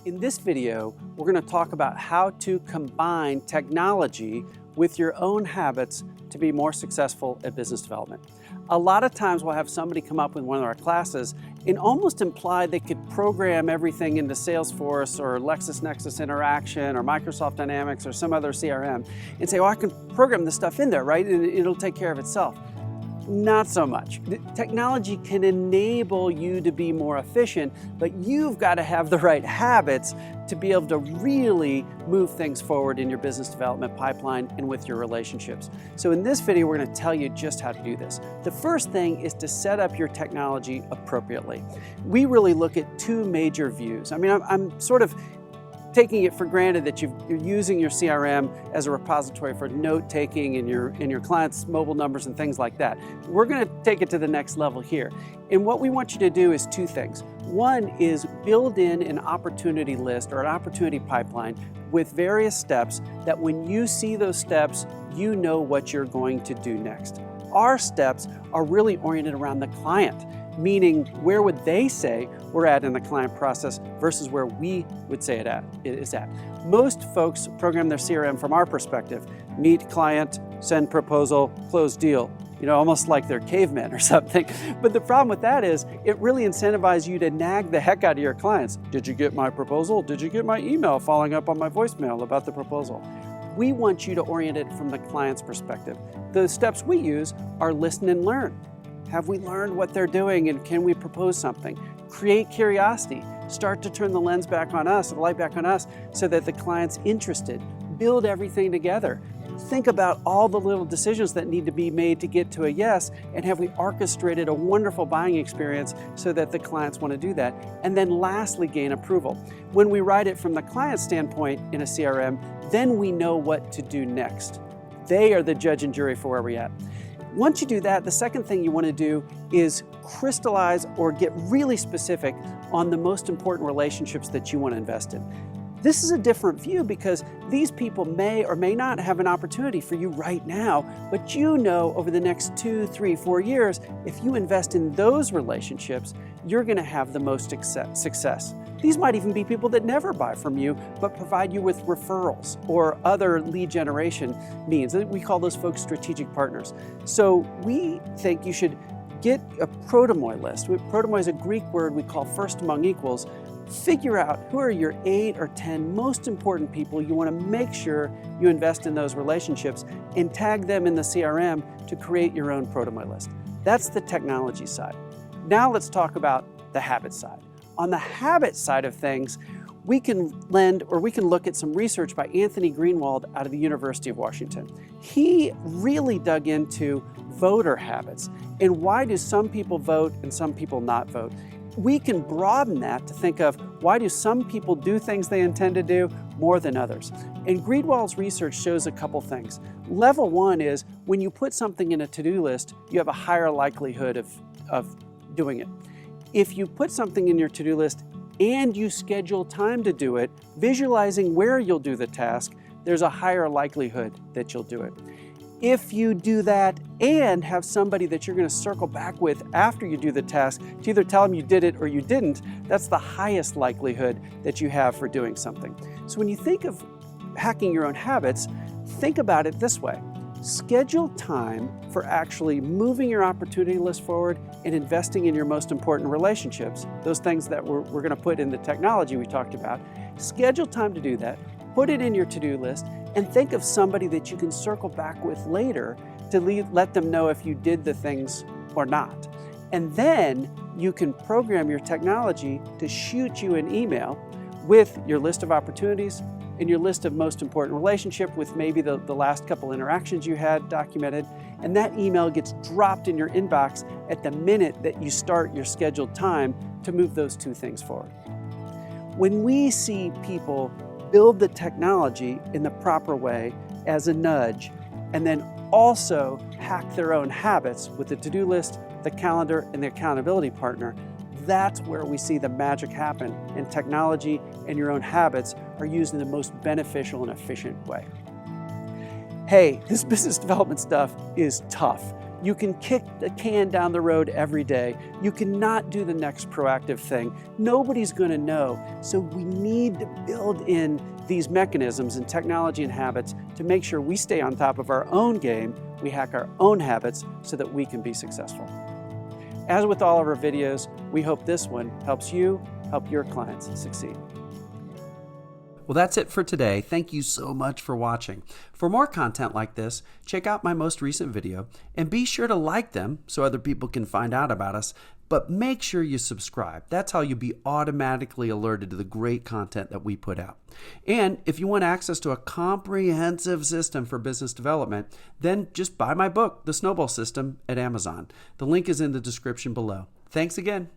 In this video, we're going to talk about how to combine technology with your own habits to be more successful at business development. A lot of times we'll have somebody come up with one of our classes and almost imply they could program everything into Salesforce or LexisNexis Interaction or Microsoft Dynamics or some other CRM and say, oh, I can program this stuff in there, right? And it'll take care of itself. Not so much. Technology can enable you to be more efficient, but you've got to have the right habits to be able to really move things forward in your business development pipeline and with your relationships. So in this video, we're going to tell you just how to do this. The first thing is to set up your technology appropriately. We really look at two major views. I mean, I'm sort of taking it for granted that you're using your CRM as a repository for note-taking and your clients' mobile numbers and things like that. We're going to take it to the next level here. And what we want you to do is two things. One is build in an opportunity list or an opportunity pipeline with various steps that when you see those steps, you know what you're going to do next. Our steps are really oriented around the client, meaning where would they say we're at in the client process versus where we would say it is at. Most folks program their CRM from our perspective: meet client, send proposal, close deal. You know, almost like they're cavemen or something. But the problem with that is it really incentivizes you to nag the heck out of your clients. Did you get my proposal? Did you get my email following up on my voicemail about the proposal? We want you to orient it from the client's perspective. The steps we use are listen and learn. Have we learned what they're doing and can we propose something? Create curiosity. Start to turn the lens back on us, the light back on us, so that the client's interested. Build everything together. Think about all the little decisions that need to be made to get to a yes, and have we orchestrated a wonderful buying experience so that the clients want to do that? And then lastly, gain approval. When we write it from the client standpoint in a CRM, then we know what to do next. They are the judge and jury for where we're at. Once you do that, the second thing you want to do is crystallize or get really specific on the most important relationships that you want to invest in. This is a different view because these people may or may not have an opportunity for you right now, but you know over the next 2, 3, 4 years, if you invest in those relationships, you're going to have the most success. These might even be people that never buy from you, but provide you with referrals or other lead generation means. We call those folks strategic partners. So we think you should get a protomoi list. Protomoi is a Greek word we call first among equals. Figure out who are your 8 or 10 most important people. You want to make sure you invest in those relationships and tag them in the CRM to create your own protomoi list. That's the technology side. Now let's talk about the habit side. On the habit side of things, we can look at some research by Anthony Greenwald out of the University of Washington. He really dug into voter habits and why do some people vote and some people not vote. We can broaden that to think of why do some people do things they intend to do more than others. And Greenwald's research shows a couple things. Level one is when you put something in a to-do list, you have a higher likelihood of doing it. If you put something in your to-do list and you schedule time to do it, visualizing where you'll do the task, there's a higher likelihood that you'll do it. If you do that and have somebody that you're going to circle back with after you do the task to either tell them you did it or you didn't, that's the highest likelihood that you have for doing something. So when you think of hacking your own habits, think about it this way. Schedule time for actually moving your opportunity list forward and investing in your most important relationships, those things that we're going to put in the technology we talked about. Schedule time to do that, put it in your to-do list, and think of somebody that you can circle back with later to let them know if you did the things or not. And then you can program your technology to shoot you an email with your list of opportunities and your list of most important relationship with maybe the last couple interactions you had documented, and that email gets dropped in your inbox at the minute that you start your scheduled time to move those two things forward. When we see people build the technology in the proper way as a nudge, and then also hack their own habits with the to-do list, the calendar, and the accountability partner, that's where we see the magic happen, and technology and your own habits are used in the most beneficial and efficient way. Hey, this business development stuff is tough. You can kick the can down the road every day. You cannot do the next proactive thing. Nobody's going to know. So we need to build in these mechanisms and technology and habits to make sure we stay on top of our own game, we hack our own habits so that we can be successful. As with all of our videos, we hope this one helps you help your clients succeed. Well, that's it for today. Thank you so much for watching. For more content like this, check out my most recent video and be sure to like them so other people can find out about us. But make sure you subscribe. That's how you'll be automatically alerted to the great content that we put out. And if you want access to a comprehensive system for business development, then just buy my book, The Snowball System, at Amazon. The link is in the description below. Thanks again.